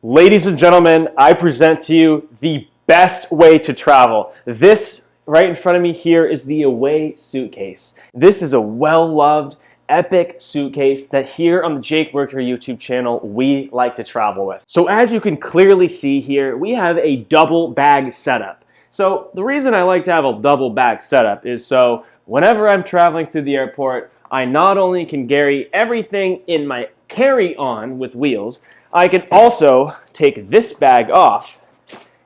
Ladies and gentlemen, I present to you the best way to travel. This right in front of me here is the Away suitcase. This is a well-loved, epic suitcase that here on the Jake Mercury YouTube channel we like to travel with. So as you can clearly see here, we have a double bag setup. So the reason I like to have a double bag setup is so whenever I'm traveling through the airport, I not only can carry everything in my carry-on with wheels, I can also take this bag off,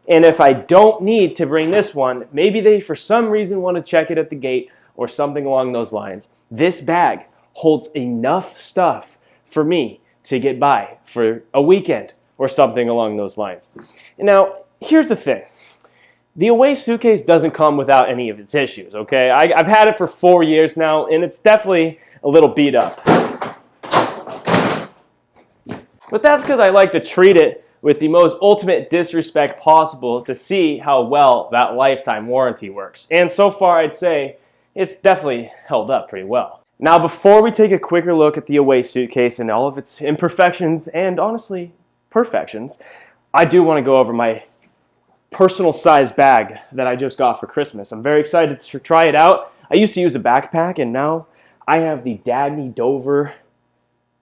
and if I don't need to bring this one, maybe they for some reason want to check it at the gate or something along those lines, this bag holds enough stuff for me to get by for a weekend or something along those lines. Now, here's the thing. The Away suitcase doesn't come without any of its issues, okay? I've had it for 4 years now, and it's definitely a little beat up. But that's because I like to treat it with the most ultimate disrespect possible to see how well that lifetime warranty works. And so far, I'd say it's definitely held up pretty well. Now, before we take a quicker look at the Away suitcase and all of its imperfections and honestly, perfections, I do want to go over my personal size bag that I just got for Christmas. I'm very excited to try it out. I used to use a backpack, and now I have the Dagne Dover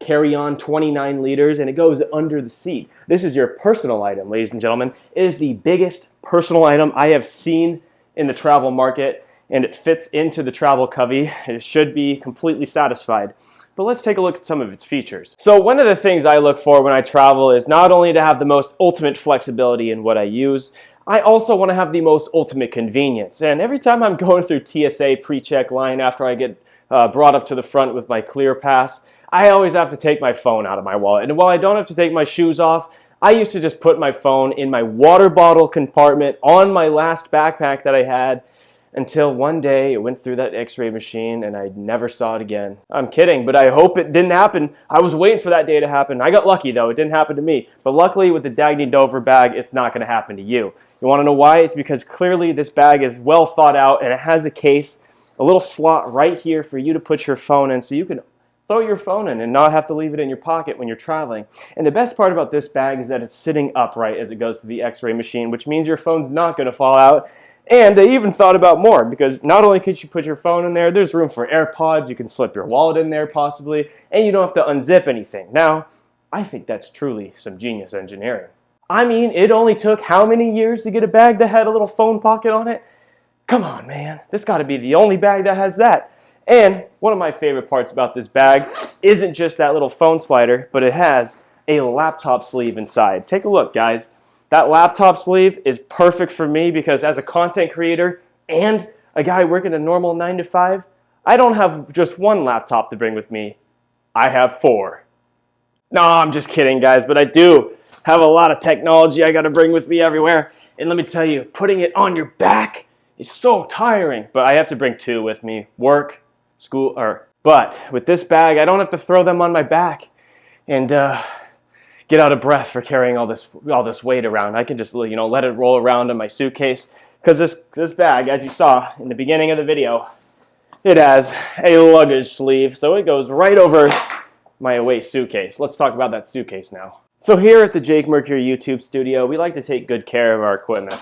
carry-on 29 liters, and it goes under the seat. This is your personal item, ladies and gentlemen. It is the biggest personal item I have seen in the travel market, and it fits into the travel cubby. It should be completely satisfied. But let's take a look at some of its features. So one of the things I look for when I travel is not only to have the most ultimate flexibility in what I use, I also want to have the most ultimate convenience. And every time I'm going through TSA pre-check line after I get brought up to the front with my clear pass, I always have to take my phone out of my wallet. And while I don't have to take my shoes off, I used to just put my phone in my water bottle compartment on my last backpack that I had until one day it went through that x-ray machine and I never saw it again. I'm kidding, but I hope it didn't happen. I was waiting for that day to happen. I got lucky though, it didn't happen to me. But luckily with the Dagne Dover bag, it's not going to happen to you. You want to know why? It's because clearly this bag is well thought out and it has a case, a little slot right here for you to put your phone in so you can throw your phone in and not have to leave it in your pocket when you're traveling. And the best part about this bag is that it's sitting upright as it goes to the x-ray machine, which means your phone's not going to fall out. And they even thought about more because not only could you put your phone in there, there's room for AirPods, you can slip your wallet in there possibly, and you don't have to unzip anything. Now, I think that's truly some genius engineering. I mean, it only took how many years to get a bag that had a little phone pocket on it? Come on, man. This got to be the only bag that has that. And one of my favorite parts about this bag isn't just that little phone slider, but it has a laptop sleeve inside. Take a look, guys. That laptop sleeve is perfect for me because as a content creator and a guy working a normal 9 to 5, I don't have just one laptop to bring with me. I have 4. No, I'm just kidding, guys, but I do have a lot of technology I got to bring with me everywhere. And let me tell you, putting it on your back is so tiring. But I have to bring 2 with me. Work, school, but with this bag, I don't have to throw them on my back and get out of breath for carrying all this weight around. I can just let it roll around in my suitcase because this bag, as you saw in the beginning of the video, it has a luggage sleeve, so it goes right over my Away suitcase. Let's talk about that suitcase now. So here at the Jake Mercury YouTube studio, we like to take good care of our equipment.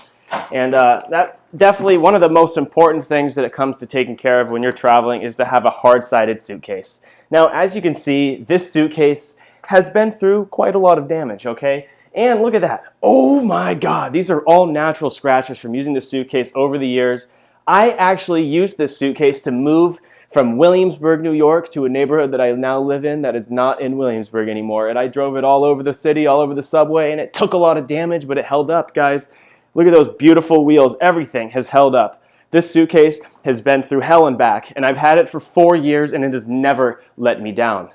And that definitely one of the most important things that it comes to taking care of when you're traveling is to have a hard-sided suitcase. Now, as you can see, this suitcase has been through quite a lot of damage, okay? And look at that. Oh my God, these are all natural scratches from using this suitcase over the years. I actually used this suitcase to move from Williamsburg, New York to a neighborhood that I now live in that is not in Williamsburg anymore. And I drove it all over the city, all over the subway, and it took a lot of damage, but it held up, guys. Look at those beautiful wheels. Everything has held up. This suitcase has been through hell and back, and I've had it for 4 years, and it has never let me down.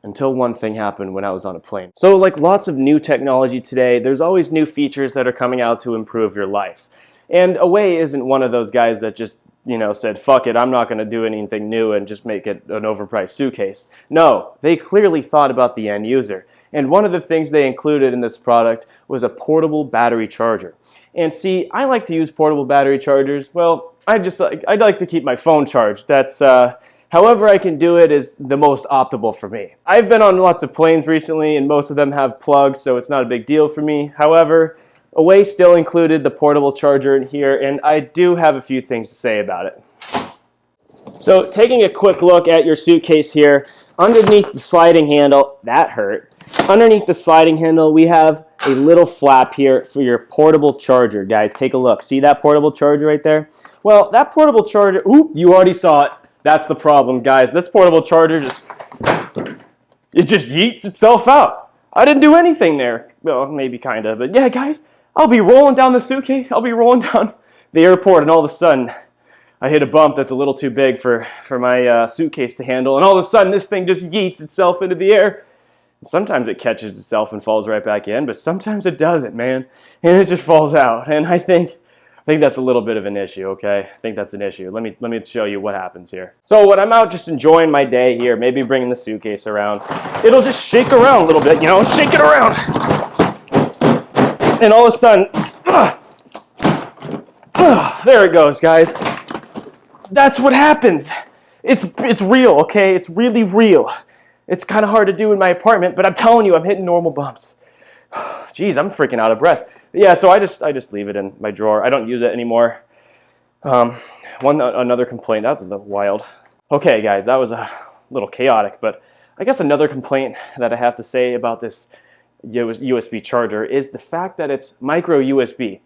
Until one thing happened when I was on a plane. So like lots of new technology today, there's always new features that are coming out to improve your life. And Away isn't one of those guys that just, said, fuck it, I'm not going to do anything new and just make it an overpriced suitcase. No, they clearly thought about the end user. And one of the things they included in this product was a portable battery charger. And see, I like to use portable battery chargers. Well, I'd like to keep my phone charged. That's however I can do it is the most optimal for me. I've been on lots of planes recently, and most of them have plugs, so it's not a big deal for me. However, Away still included the portable charger in here, and I do have a few things to say about it. So taking a quick look at your suitcase here, underneath the sliding handle, that hurt. Underneath the sliding handle, we have a little flap here for your portable charger. Guys, take a look. See that portable charger right there? Well, that portable charger, oop, you already saw it. That's the problem, guys. This portable charger just yeets itself out. I didn't do anything there. Well, maybe kind of, but yeah, guys, I'll be rolling down the suitcase. I'll be rolling down the airport, and all of a sudden, I hit a bump that's a little too big for my suitcase to handle, and all of a sudden, this thing just yeets itself into the air. Sometimes it catches itself and falls right back in, but sometimes it doesn't, man, and it just falls out. And I think that's a little bit of an issue, okay? I think that's an issue. Let me show you what happens here. So when I'm out just enjoying my day here, maybe bringing the suitcase around, it'll just shake around a little bit, you know, shake it around. And all of a sudden, there it goes, guys. That's what happens. It's real, okay? It's really real. It's kind of hard to do in my apartment, but I'm telling you, I'm hitting normal bumps. Jeez, I'm freaking out of breath. Yeah, so I just leave it in my drawer. I don't use it anymore. Another complaint. That's wild. Okay, guys, that was a little chaotic, but I guess another complaint that I have to say about this USB charger is the fact that it's micro USB.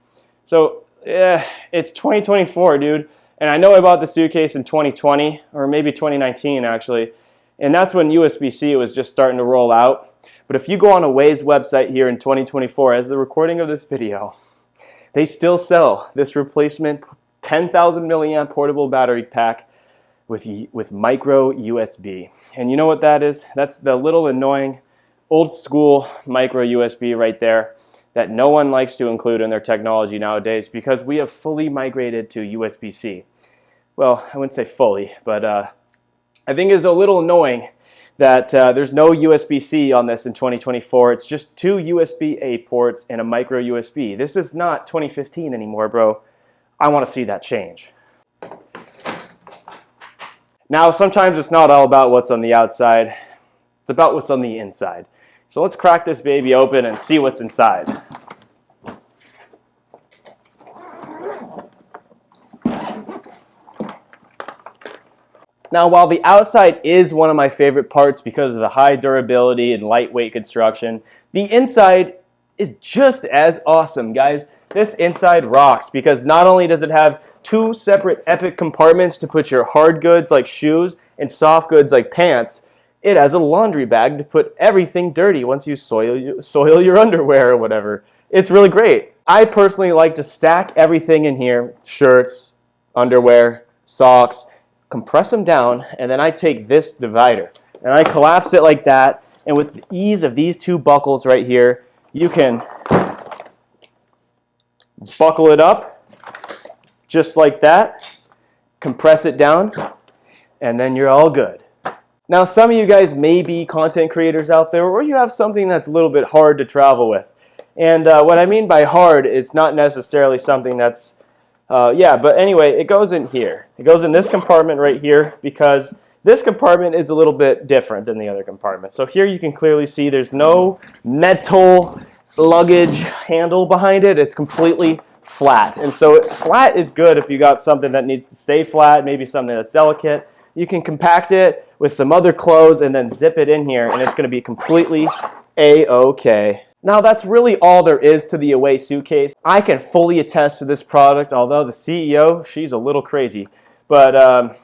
So it's 2024, dude, and I know I bought the suitcase in 2020 or maybe 2019 actually, and that's when USB-C was just starting to roll out. But if you go on Away's website here in 2024, as the recording of this video, they still sell this replacement 10,000 milliamp portable battery pack with micro USB. And you know what that is? That's the little annoying old school micro USB right there that no one likes to include in their technology nowadays because we have fully migrated to USB-C. Well, I wouldn't say fully, but I think it's a little annoying that there's no USB-C on this in 2024. It's just two USB-A ports and a micro USB. This is not 2015 anymore, bro. I want to see that change. Now, sometimes it's not all about what's on the outside. It's about what's on the inside. So let's crack this baby open and see what's inside. Now, while the outside is one of my favorite parts because of the high durability and lightweight construction, the inside is just as awesome, guys. This inside rocks because not only does it have two separate epic compartments to put your hard goods like shoes and soft goods like pants, it has a laundry bag to put everything dirty once you soil your underwear or whatever. It's really great. I personally like to stack everything in here, shirts, underwear, socks, compress them down, and then I take this divider and I collapse it like that, and with the ease of these two buckles right here, you can buckle it up just like that, compress it down, and then you're all good. Now, some of you guys may be content creators out there, or you have something that's a little bit hard to travel with. And what I mean by hard is not necessarily something that's, but anyway, it goes in here. It goes in this compartment right here because this compartment is a little bit different than the other compartment. So here you can clearly see there's no metal luggage handle behind it. It's completely flat. And so flat is good if you got something that needs to stay flat, maybe something that's delicate. You can compact it with some other clothes and then zip it in here, and it's going to be completely A-okay. Now, that's really all there is to the Away suitcase. I can fully attest to this product, although the CEO, she's a little crazy. But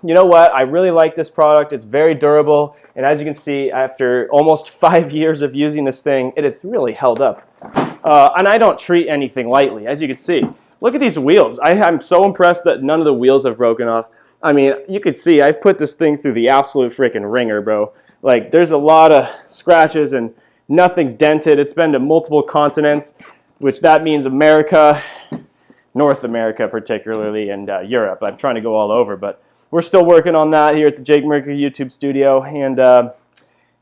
you know what? I really like this product. It's very durable, and as you can see, after almost 5 years of using this thing, it has really held up. And I don't treat anything lightly, as you can see. Look at these wheels. I'm so impressed that none of the wheels have broken off. I mean, you could see I've put this thing through the absolute freaking ringer, bro. Like, there's a lot of scratches and nothing's dented. It's been to multiple continents, which that means America, North America particularly, and Europe. I'm trying to go all over, but we're still working on that here at the Jake Mercury YouTube studio. And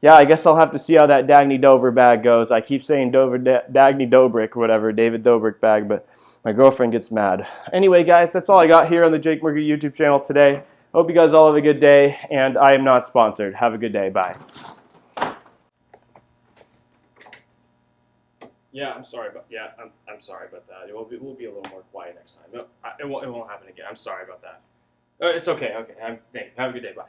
yeah, I guess I'll have to see how that Dagne Dover bag goes. I keep saying Dagne Dobrik or whatever, David Dobrik bag, but my girlfriend gets mad. Anyway, guys, that's all I got here on the Jake Mercury YouTube channel today. Hope you guys all have a good day, and I am not sponsored. Have a good day. Bye. Yeah, I'm sorry about that. We'll be a little more quiet next time. No, it won't happen again. I'm sorry about that. It's okay. Okay. Thank you. Have a good day. Bye.